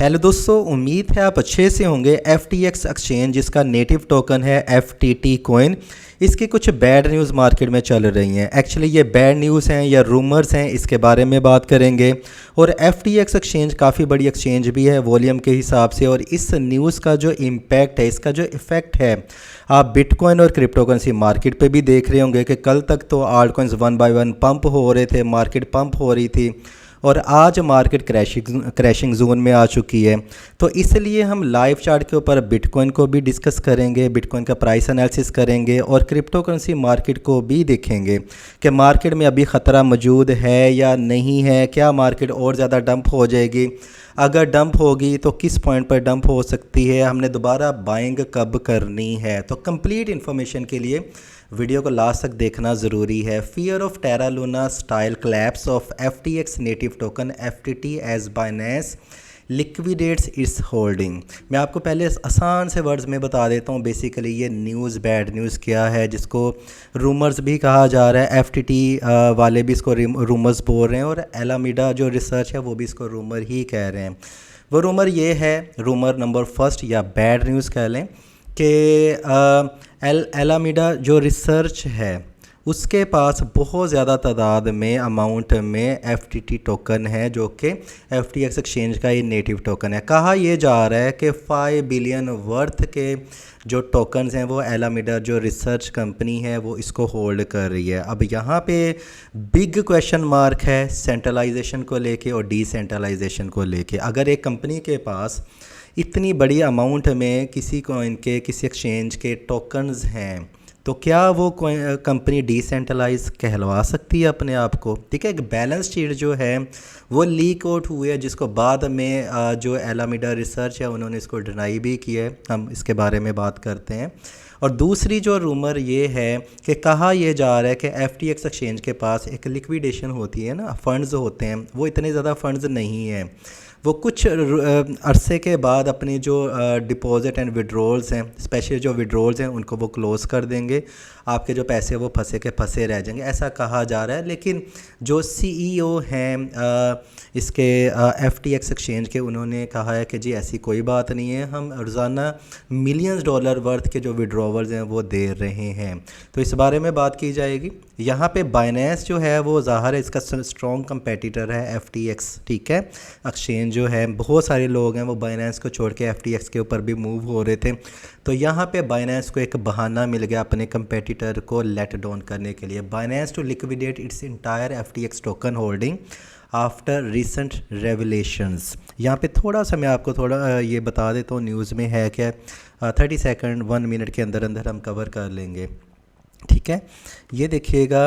Hello दोस्तों, उम्मीद है आप अच्छे से होंगे। FTX एक्सचेंज जिसका नेटिव टोकन है FTT कॉइन, इसकी कुछ बैड न्यूज़ मार्केट में चल रही हैं। एक्चुअली ये बैड न्यूज़ हैं या रूमर्स हैं, इसके बारे में बात करेंगे। और FTX एक्सचेंज काफ़ी बड़ी एक्सचेंज भी है वॉल्यूम के हिसाब से, और इस न्यूज़ का जो इम्पैक्ट है, इसका जो इफ़ेक्ट है, आप बिटकॉइन और क्रिप्टो करेंसी मार्केट पे भी देख रहे होंगे कि कल तक तो आल्ट कॉइन्स 1 बाय 1 पंप हो रहे थे, मार्केट पंप हो रही थी, और आज मार्केट क्रैशिंग जोन में आ चुकी है। तो इसलिए हम लाइव चार्ट के ऊपर बिटकॉइन को भी डिस्कस करेंगे, बिटकॉइन का प्राइस एनालिसिस करेंगे, और क्रिप्टो करेंसी मार्केट को भी देखेंगे कि मार्केट में अभी ख़तरा मौजूद है या नहीं है। क्या मार्केट और ज़्यादा डंप हो जाएगी? अगर डंप होगी तो किस पॉइंट पर डंप हो सकती है? हमने दोबारा बाइंग कब करनी है? तो कंप्लीट इन्फॉर्मेशन के लिए वीडियो को लास्ट तक देखना ज़रूरी है। Fear of Terra Luna style collapse of FTX native token FTT as Binance liquidates its holding. मैं आपको पहले आसान से वर्ड्स में बता देता हूँ बेसिकली ये न्यूज़ बैड न्यूज़ क्या है, जिसको रूमर्स भी कहा जा रहा है। FTT वाले भी इसको रूमर्स बोल रहे हैं, और एलामीडा जो रिसर्च है वो भी इसको रूमर ही कह रहे हैं। वो रूमर ये है, रूमर नंबर फर्स्ट या बैड न्यूज़ कह लें, कि एलामीडा जो रिसर्च है उसके पास बहुत ज़्यादा तादाद में अमाउंट में FTT टोकन है, जो कि FTX एक्सचेंज का ये नेटिव टोकन है। कहा यह जा रहा है कि 5 बिलियन वर्थ के जो टोकन्स हैं वो एलामीडा जो रिसर्च कंपनी है वो इसको होल्ड कर रही है। अब यहाँ पे बिग क्वेश्चन मार्क है सेंट्रलाइजेशन को लेके और डिसेंट्रलाइजेशन को लेके। अगर एक कंपनी के पास इतनी बड़ी अमाउंट में किसी कॉइन के, किसी एक्सचेंज के टोकन्स हैं, तो क्या वो कंपनी डिसेंट्रलाइज कहलवा सकती है अपने आप को? ठीक है, एक बैलेंस शीट जो है वो लीक आउट हुई है, जिसको बाद में जो एलामीडा रिसर्च है उन्होंने इसको डिनाई भी किया है। हम इसके बारे में बात करते हैं। और दूसरी जो रूमर ये है कि कहा यह जा रहा है कि FTX एक्सचेंज के पास एक लिक्विडेशन होती है ना, फ़ंड्स होते हैं, वो इतने ज़्यादा फ़ंड्स नहीं हैं। वो कुछ अरसे के बाद अपने जो डिपॉजिट एंड विड्रॉल्स हैं, स्पेशली जो विड्रॉल्स हैं, उनको वो क्लोज़ कर देंगे। आपके जो पैसे वो फंसे के फंसे रह जाएंगे, ऐसा कहा जा रहा है। लेकिन जो CEO हैं इसके FTX एक्सचेंज के, उन्होंने कहा है कि जी ऐसी कोई बात नहीं है, हम रोज़ाना मिलियंस डॉलर वर्थ के जो विड्रॉवल्स हैं वो दे रहे हैं। तो इस बारे में बात की जाएगी। यहाँ पे बाइनेंस जो है वो ज़ाहिर है इसका स्ट्रॉन्ग कंपेटिटर है FTX। ठीक है, एक्सचेंज जो है बहुत सारे लोग हैं वो बाइनेंस को छोड़ के FTX के ऊपर भी मूव हो रहे थे। तो यहाँ पे बाइनेंस को एक बहाना मिल गया अपने कंपेटिटर को लेट डाउन करने के लिए। Binance to liquidate its entire FTX token holding after recent revelations. यहाँ पे थोड़ा सा मैं आपको थोड़ा ये बता देता हूँ न्यूज़ में है क्या। 30 सेकंड 1 मिनट के अंदर अंदर हम कवर कर लेंगे। ठीक है, ये देखिएगा।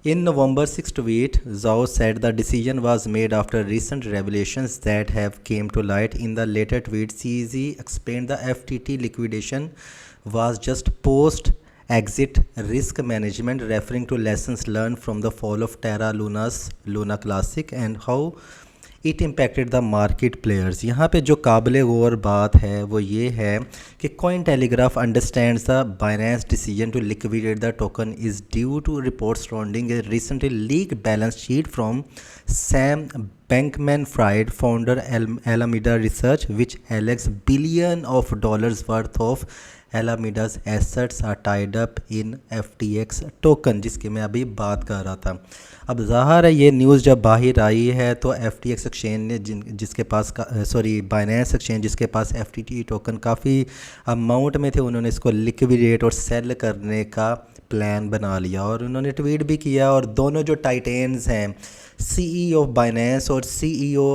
In November 6 tweet, Zhao said the decision was made after recent revelations that have came to light. In the later tweet, CZ explained the FTT liquidation was just post-exit risk management, referring to lessons learned from the fall of Terra Luna's Luna Classic and how it impacted the market players. यहाँ पे जो काबिल गौर बात है वो ये है कि Cointelegraph understands the Binance decision to liquidate the token is due to reports surrounding a recently leak balance sheet from Sam Bankman-Fried, founder Alameda Research, which alleges billions of dollars worth of Alameda's assets are tied up in FTX token, जिसकी मैं अभी बात कर रहा था। अब ज़ाहिर है ये न्यूज़ जब बाहर आई है तो FTX एक्सचेंज ने जिसके पास बाइनेंस एक्सचेंज जिसके पास FTT टोकन काफ़ी अमाउंट में थे, उन्होंने इसको लिक्विडेट और सेल करने का प्लान बना लिया, और उन्होंने ट्वीट भी किया। और दोनों जो टाइटेंस हैं, CEO ऑफ बाइनेंस और CEO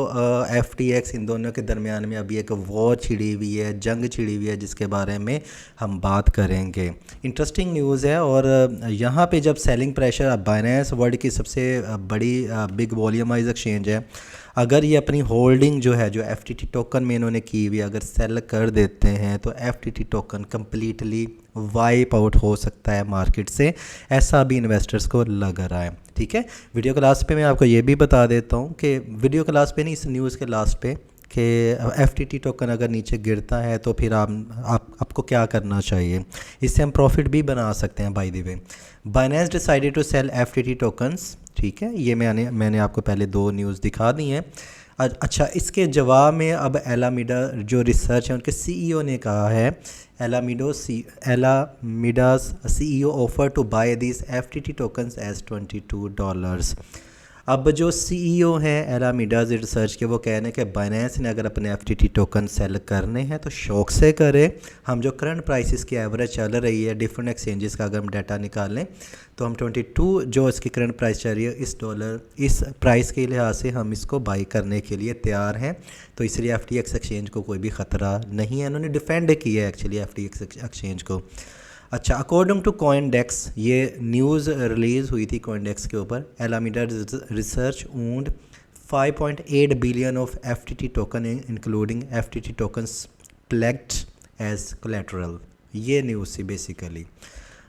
FTX, इन दोनों के दरमियान में अभी एक वॉर छिड़ी हुई है, जंग छिड़ी हुई है, जिसके बारे में हम बात करेंगे। इंटरेस्टिंग न्यूज़ है। और यहाँ पे जब सेलिंग प्रेशर, बाइनेंस वर्ल्ड की सबसे बड़ी बिग वॉल्यूमाइज एक्सचेंज है, अगर ये अपनी होल्डिंग जो है, जो FTT टोकन में इन्होंने की हुई, अगर सेल कर देते हैं तो FTT token completely wipe out हो सकता है मार्केट से, ऐसा भी इन्वेस्टर्स को लग रहा है। ठीक है, वीडियो के लास्ट पे मैं आपको ये भी बता देता हूँ कि वीडियो के लास्ट पे नहीं, इस न्यूज़ के लास्ट पे, कि FTT टोकन अगर नीचे गिरता है तो फिर आपको क्या करना चाहिए, इससे हम प्रॉफिट भी बना सकते हैं। By the way, Binance decided to sell FTT tokens. ठीक है, ये मैंने आपको पहले 2 न्यूज़ दिखा दी हैं। अच्छा, इसके जवाब में अब एलामीडा जो रिसर्च है उनके सीईओ ने कहा है, Alameda's CEO offer to buy this FTT tokens as $22। अब जो सीईओ हैं एलामीडास रिसर्च के, वो कह रहे हैं कि बाइनेंस ने अगर अपने एफटीटी टोकन सेल करने हैं तो शौक से करे। हम जो करंट प्राइसेस की एवरेज चल रही है डिफरेंट एक्सचेंजेस का अगर हम डाटा निकाल लें तो हम 22 जो इसकी करंट प्राइस चल रही है इस प्राइस के लिहाज से हम इसको बाई करने के लिए तैयार हैं। तो इसलिए एफटीएक्स एक्सचेंज को कोई भी ख़तरा नहीं है। उन्होंने डिफेंड किया है एक्चुअली एफटीएक्स एक्सचेंज को। अच्छा, अकॉर्डिंग टू कॉइनडेक्स, ये न्यूज़ रिलीज़ हुई थी कॉइनडेक्स के ऊपर, Alameda research owned 5.8 billion of FTT token including FTT tokens pledged as collateral. ये न्यूज़ थी बेसिकली।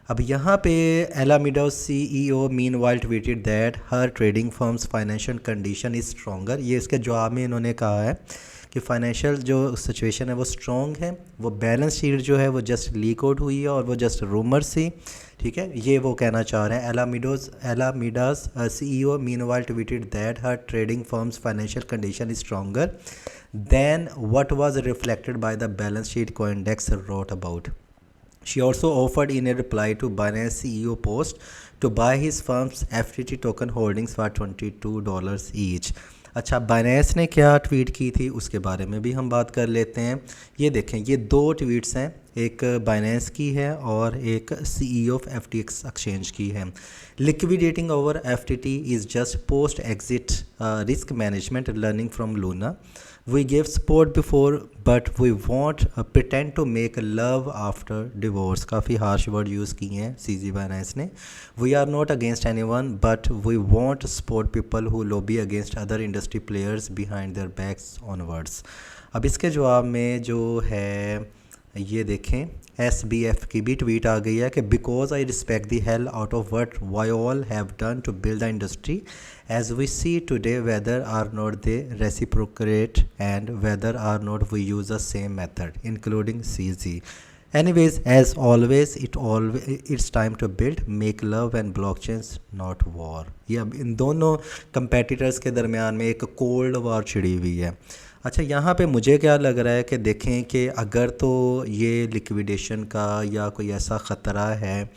अब यहाँ पे Alameda CEO meanwhile tweeted that her trading firm's financial condition is stronger. ये इसके जवाब में इन्होंने कहा है कि फाइनेंशियल जो सिचुएशन है वो स्ट्रॉन्ग है, वो बैलेंस शीट जो है वो जस्ट लीक आउट हुई है और वो जस्ट रूमर सी, ठीक है, ये वो कहना चाह रहे हैं। Alameda's CEO meanwhile tweeted that her trading firm's financial condition is stronger than what was reflected by the balance sheet CoinDesk wrote about. She also offered in a reply to Binance CEO post to buy his firm's FTT token holdings for $22 each। अच्छा, Binance ने क्या tweet की थी उसके बारे में भी हम बात कर लेते हैं। ये देखें, ये दो ट्वीट्स हैं, एक बाइनेंस की है और एक सीईओ ऑफ एफटीएक्स एक्सचेंज की है। Liquidating over FTT is just post exit risk management learning from Luna. We gave support before but we won't pretend to make love after divorce। काफ़ी harsh word use किए हैं CG Binance ने। We are not against anyone but we won't support people who lobby against other industry players behind their backs onwards। अब इसके जवाब में जो है ये देखें, SBF की भी ट्वीट आ गई है कि because I respect the hell out of what y'all have done to build the industry as we see today whether or not they reciprocate and whether or not we use the same method including CZ। Anyways, as always, it's time to build, make love and blockchains, not war। ये अब इन दोनों competitors के दरमियान में एक cold war छिड़ी हुई है। अच्छा, यहाँ पे मुझे क्या लग रहा है कि देखें कि अगर तो ये लिक्विडेशन का या कोई ऐसा ख़तरा है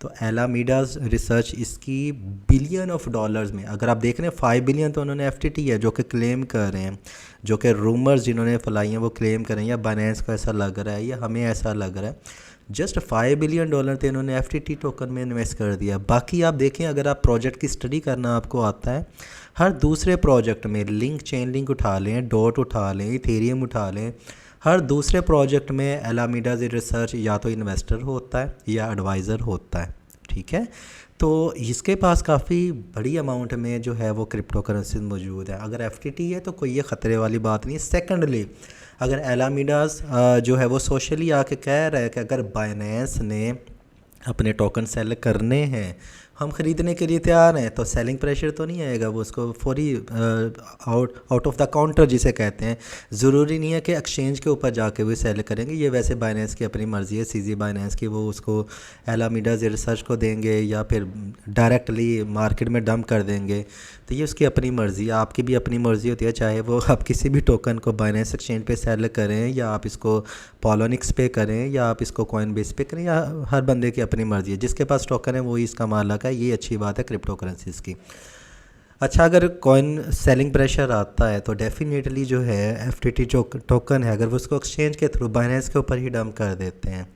तो एलामीडा रिसर्च इसकी बिलियन ऑफ डॉलर्स में, अगर आप देख रहे हैं 5 बिलियन तो उन्होंने एफटीटी है जो कि क्लेम कर रहे हैं, जो कि रूमर्स जिन्होंने फैलाई हैं वो क्लेम कर रहे हैं, या बाइनेंस को ऐसा लग रहा है या हमें ऐसा लग रहा है, जस्ट 5 बिलियन डॉलर थे इन्होंने एफटीटी टोकन में इन्वेस्ट कर दिया। बाकी आप देखें, अगर आप प्रोजेक्ट की स्टडी करना आपको आता है, हर दूसरे प्रोजेक्ट में लिंक, चेन लिंक उठा लें, डॉट उठा लें, इथेरियम उठा लें, हर दूसरे प्रोजेक्ट में एलामीडा रिसर्च या तो इन्वेस्टर होता है या एडवाइज़र होता है, ठीक है। तो इसके पास काफ़ी बड़ी अमाउंट में जो है वो क्रिप्टो करेंसी मौजूद है। अगर एफटीटी है तो कोई ये ख़तरे वाली बात नहीं है। सेकेंडली, अगर एलामीडास जो है वो सोशली आके कह रहा है कि अगर बाइनेंस ने अपने टोकन सेल करने हैं, हम ख़रीदने के लिए तैयार हैं, तो सेलिंग प्रेशर तो नहीं आएगा, वो उसको फौरी आउट ऑफ द काउंटर जिसे कहते हैं, ज़रूरी नहीं है कि एक्सचेंज के ऊपर जाके वो सेल करेंगे। ये वैसे बाइनेंस की अपनी मर्ज़ी है, सीजी बाइनेंस की, वो उसको एलामीडा रिसर्च को देंगे या फिर डायरेक्टली मार्केट में डंप कर देंगे, तो ये उसकी अपनी मर्ज़ी है। आपकी भी अपनी मर्ज़ी होती है, चाहे वो आप किसी भी टोकन को बाइनेंस एक्सचेंज पे सेल करें या आप इसको पॉलोनिक्स पे करें या आप इसको कॉइनबेस पे करें, या हर बंदे की अपनी मर्ज़ी है। जिसके पास टोकन है वही इसका मालिक है, ये अच्छी बात है क्रिप्टो करेंसीज़ की। अच्छा, अगर कॉइन सेलिंग प्रेशर आता है तो डेफिनेटली जो है एफटीटी जो टोकन है, अगर वो उसको एक्सचेंज के थ्रू बाइनेंस के ऊपर ही डंप कर देते हैं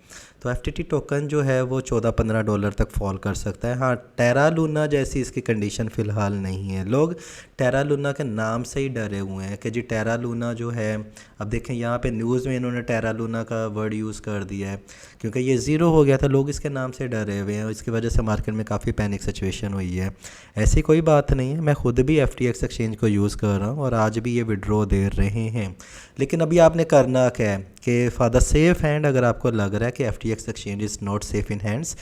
तो एफटीटी टोकन जो है वो $14-15 तक फॉल कर सकता है। हाँ, टेरा लूना जैसी इसकी कंडीशन फ़िलहाल नहीं है। लोग टेरा लूना के नाम से ही डरे हुए हैं कि जी टेरा लूना जो है, अब देखें यहाँ पे न्यूज़ में इन्होंने टेरा लूना का वर्ड यूज़ कर दिया है क्योंकि ये ज़ीरो हो गया था, लोग इसके नाम से डरे हुए हैं और इसकी वजह से मार्केट में काफ़ी पैनिक सिचुएशन हुई है। ऐसी कोई बात नहीं है, मैं ख़ुद भी FTX एक्सचेंज को यूज़ कर रहा हूँ और आज भी ये विड्रॉ दे रहे हैं। लेकिन अभी आपने करना क्या है कि फॉर द सेफ हैंड, अगर आपको लग रहा है कि FTX exchange is not safe in hands,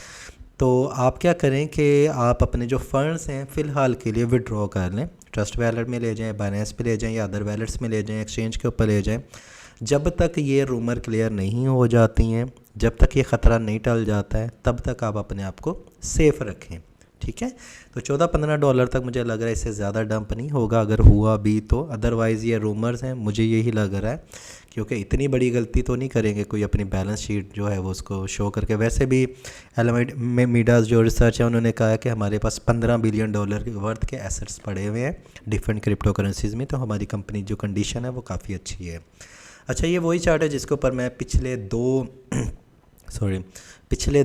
तो आप क्या करें कि आप अपने जो फंड्स हैं फ़िलहाल के लिए विड्रॉ कर लें, ट्रस्ट वैलेट में ले जाएं, बाइनेंस पे ले जाएं या अदर वैलेट्स में ले जाएं, एक्सचेंज के ऊपर ले जाएं। जब तक ये रूमर क्लियर नहीं हो जाती हैं, जब तक ये ख़तरा नहीं टल जाता है, तब तक आप अपने आप को सेफ़ रखें, ठीक है। तो 14-15 डॉलर तक मुझे लग रहा है इससे ज़्यादा डंप नहीं होगा, अगर हुआ भी तो। अदरवाइज़ ये रूमर्स हैं, मुझे यही लग रहा है, क्योंकि इतनी बड़ी गलती तो नहीं करेंगे कोई अपनी बैलेंस शीट जो है वो उसको शो करके। वैसे भी एलामाइड में मीडास जो रिसर्च है उन्होंने कहा है कि हमारे पास 15 बिलियन डॉलर के वर्थ के एसेट्स पड़े हुए हैं डिफरेंट क्रिप्टो करेंसीज़ में, तो हमारी कंपनी जो कंडीशन है वो काफ़ी अच्छी है। अच्छा, ये वही चार्ट है जिसके ऊपर मैं पिछले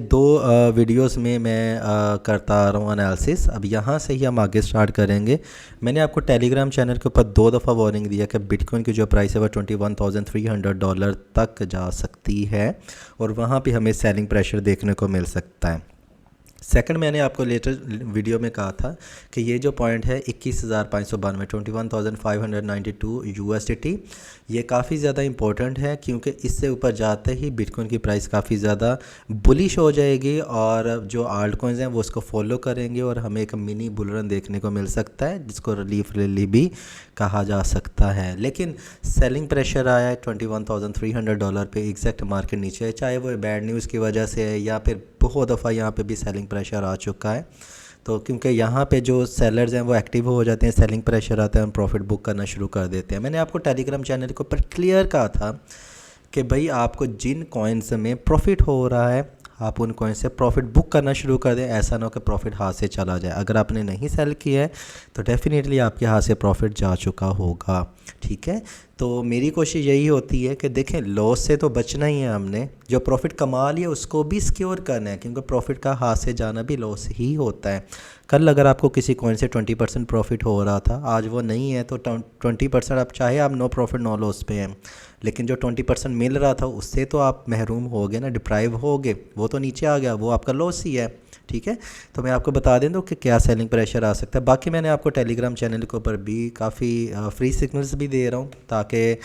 दो वीडियोस में मैं करता आ रहा हूँ एनालिसिस। अब यहाँ से ही हम आगे स्टार्ट करेंगे। मैंने आपको टेलीग्राम चैनल के ऊपर 2 दफ़ा वार्निंग दिया कि बिटकॉइन की जो प्राइस है वो $21,300 तक जा सकती है और वहाँ पे हमें सेलिंग प्रेशर देखने को मिल सकता है। सेकंड, मैंने आपको लेटेस्ट वीडियो में कहा था कि ये जो पॉइंट है 21,592 21,592 USDT, ये काफ़ी ज़्यादा इंपॉर्टेंट है, क्योंकि इससे ऊपर जाते ही बिटकॉइन की प्राइस काफ़ी ज़्यादा बुलिश हो जाएगी और जो आल्ट कॉइन्स हैं वो उसको फॉलो करेंगे और हमें एक मिनी बुल रन देखने को मिल सकता है, जिसको रिलीफ रैली भी कहा जा सकता है। लेकिन सेलिंग प्रेशर आया है $21,300 पे, एग्जैक्ट मार्केट नीचे है, चाहे वो बैड न्यूज़ की वजह से है या फिर बहुत दफ़ा यहाँ पे भी सेलिंग प्रेशर आ चुका है। तो क्योंकि यहाँ पे जो सेलर्स हैं वो एक्टिव हो जाते हैं, सेलिंग प्रेशर आता है, हम प्रॉफिट बुक करना शुरू कर देते हैं। मैंने आपको टेलीग्राम चैनल के ऊपर क्लियर कहा था कि भाई आपको जिन कॉइन्स में प्रॉफिट हो रहा है आप उन कॉइन से प्रॉफिट बुक करना शुरू कर दें, ऐसा ना हो कि प्रॉफिट हाथ से चला जाए। अगर आपने नहीं सेल किया है तो डेफिनेटली आपके हाथ से प्रॉफिट जा चुका होगा, ठीक है। तो मेरी कोशिश यही होती है कि देखें, लॉस से तो बचना ही है, हमने जो प्रॉफिट कमा लिया उसको भी सिक्योर करना है, क्योंकि प्रॉफिट का हाथ से जाना भी लॉस ही होता है। कल अगर आपको किसी कॉइन से 20% प्रॉफिट हो रहा था, आज वो नहीं है, तो 20% आप चाहे आप नो प्रॉफिट नो लॉस पे हैं, लेकिन जो 20% मिल रहा था उससे तो आप महरूम हो गए ना, डिप्राइव हो गए, वो तो नीचे आ गया, वो आपका लॉस ही है, ठीक है। तो मैं आपको बता दें तो कि क्या सेलिंग प्रेशर आ सकता है। बाकी मैंने आपको टेलीग्राम चैनल के ऊपर भी काफ़ी फ्री सिग्नल्स भी दे रहा हूँ ताकि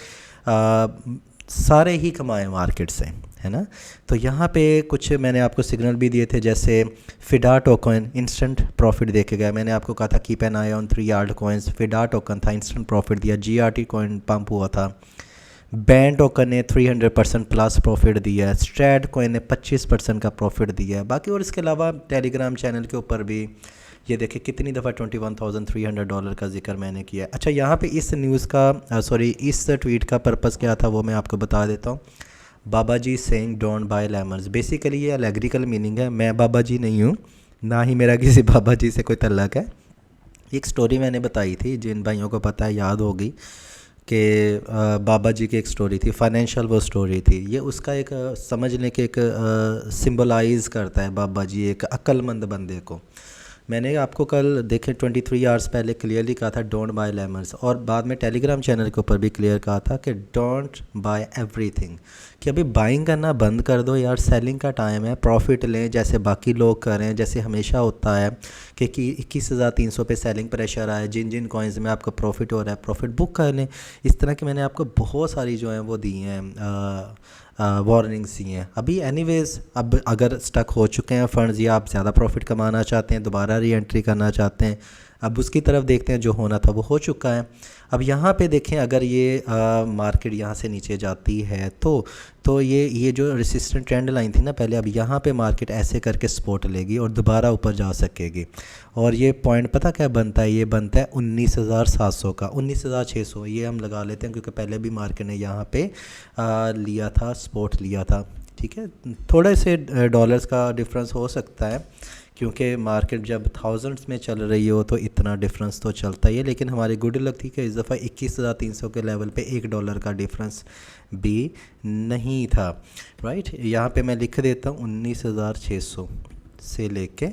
सारे ही कमाएं मार्केट से, है ना। तो यहाँ पे कुछ मैंने आपको सिग्नल भी दिए थे, जैसे फिडा टोकन इंस्टेंट प्रॉफिट देखे गया। मैंने आपको कहा था keep an eye on 3 altcoins, FIDA token था इंस्टेंट प्रॉफिट दिया, GRT कॉइन पंप हुआ था, बैंड टोकन ने 300% प्लस प्रॉफिट दिया है, स्ट्रैड कॉइन ने 25% का प्रॉफिट दिया है। बाकी और इसके अलावा टेलीग्राम चैनल के ऊपर भी ये देखिए कितनी दफ़ा $21,300 का जिक्र मैंने किया है। अच्छा, यहाँ पे इस न्यूज़ का इस ट्वीट का पर्पस क्या था वो मैं आपको बता देता हूँ। बाबा जी saying don't buy lemons, basically ये अलैग्रिकल मीनिंग है। मैं बाबा जी नहीं हूँ, ना ही मेरा किसी बाबा जी से कोई तल्लक है। एक स्टोरी मैंने बताई थी, जिन भाइयों को पता है याद होगी, कि बाबा जी की एक स्टोरी थी, फाइनेंशियल वो स्टोरी थी। ये उसका एक समझने के एक सिंबलाइज़ करता है बाबा जी एक अक्लमंद बंदे को। मैंने आपको कल देखें 23 आवर्स पहले क्लियरली कहा था डोंट बाय लेमन्स, और बाद में टेलीग्राम चैनल के ऊपर भी क्लियर कहा था कि डोंट बाय एवरीथिंग, कि अभी बाइंग करना बंद कर दो यार, सेलिंग का टाइम है, प्रॉफिट लें जैसे बाकी लोग कर रहे हैं। जैसे हमेशा होता है कि 21,300 पे सेलिंग प्रेशर आए, जिन जिन कॉइन्स में आपका प्रॉफिट हो रहा है प्रॉफिट बुक कर लें। इस तरह के मैंने आपको बहुत सारी जो हैं वो दी हैं वार्निंग्स दी हैं। अभी एनीवेज़ अब अगर स्टक हो चुके हैं फंड्स या आप ज़्यादा प्रॉफिट कमाना चाहते हैं, दोबारा री एंट्री करना चाहते हैं, अब उसकी तरफ देखते हैं। जो होना था वो हो चुका है। अब यहाँ पे देखें, अगर ये मार्केट यहाँ से नीचे जाती है तो ये जो रेसिस्टेंट ट्रेंड लाइन थी ना पहले, अब यहाँ पे मार्केट ऐसे करके सपोर्ट लेगी और दोबारा ऊपर जा सकेगी। और ये पॉइंट पता क्या बनता है, ये बनता है 19,700 का, 19,600 ये हम लगा लेते हैं, क्योंकि पहले भी मार्केट ने यहाँ पे लिया था, सपोर्ट लिया था, ठीक है। थोड़े से डॉलर्स का डिफरेंस हो सकता है, क्योंकि मार्केट जब थाउजेंड्स में चल रही हो तो इतना डिफरेंस तो चलता ही है। लेकिन हमारी गुड लक थी कि इस दफ़ा 21,300 के लेवल पे $1 का डिफरेंस भी नहीं था, राइट। यहाँ पे मैं लिख देता हूँ 19,600 से लेके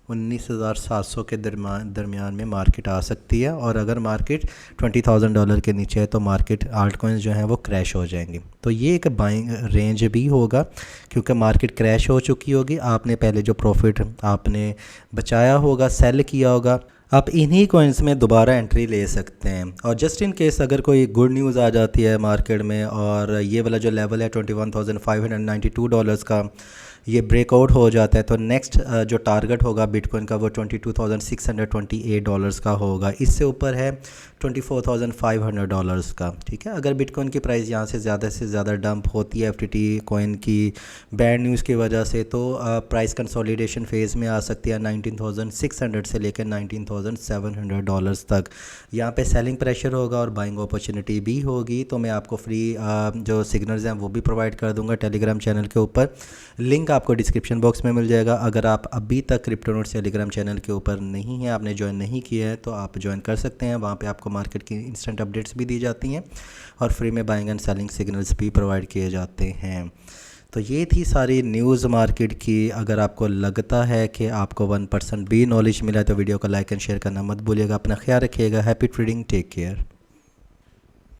19,700 के दरमियान में मार्केट आ सकती है। और अगर मार्केट $20,000 के नीचे है तो मार्केट आल्ट कॉइन्स जो हैं वो क्रैश हो जाएंगी। तो ये एक बाइंग रेंज भी होगा, क्योंकि मार्केट क्रैश हो चुकी होगी, आपने पहले जो प्रॉफिट आपने बचाया होगा, सेल किया होगा, आप इन्हीं कॉइन्स में दोबारा एंट्री ले सकते हैं। और जस्ट इन केस अगर कोई गुड न्यूज़ आ जाती है मार्केट में और ये वाला जो लेवल है $21,592 का, ये ब्रेकआउट हो जाता है तो नेक्स्ट जो टारगेट होगा बिटकॉइन का वो $22,628 का होगा। इससे ऊपर है $24,500 का। ठीक है, अगर बिटकॉइन की प्राइस यहाँ से ज़्यादा डंप होती है एफटीटी कॉइन की बैड न्यूज़ की वजह से, तो प्राइस कंसोलिडेशन फेज़ में आ सकती है 19,600 से लेकर $19,700 तक। यहाँ पे सेलिंग प्रेशर होगा और बाइंग अपॉर्चुनिटी भी होगी। तो मैं आपको फ्री जो सिग्नल्स हैं वो भी प्रोवाइड कर दूंगा टेलीग्राम चैनल के ऊपर, लिंक आपको डिस्क्रिप्शन बॉक्स में मिल जाएगा। अगर आप अभी तक क्रिप्टोनोट्स टेलीग्राम चैनल के ऊपर नहीं हैं, आपने ज्वाइन नहीं किया है, तो आप ज्वाइन कर सकते हैं। वहाँ पे आपको मार्केट की इंस्टेंट अपडेट्स भी दी जाती हैं और फ्री में बाइंग एंड सेलिंग सिग्नल्स भी प्रोवाइड किए जाते हैं। तो ये थी सारी न्यूज़ मार्केट की। अगर आपको लगता है कि आपको 1% भी नॉलेज मिला है तो वीडियो को लाइक एंड शेयर करना मत भूलिएगा। अपना ख्याल रखिएगा। Happy trading, take care.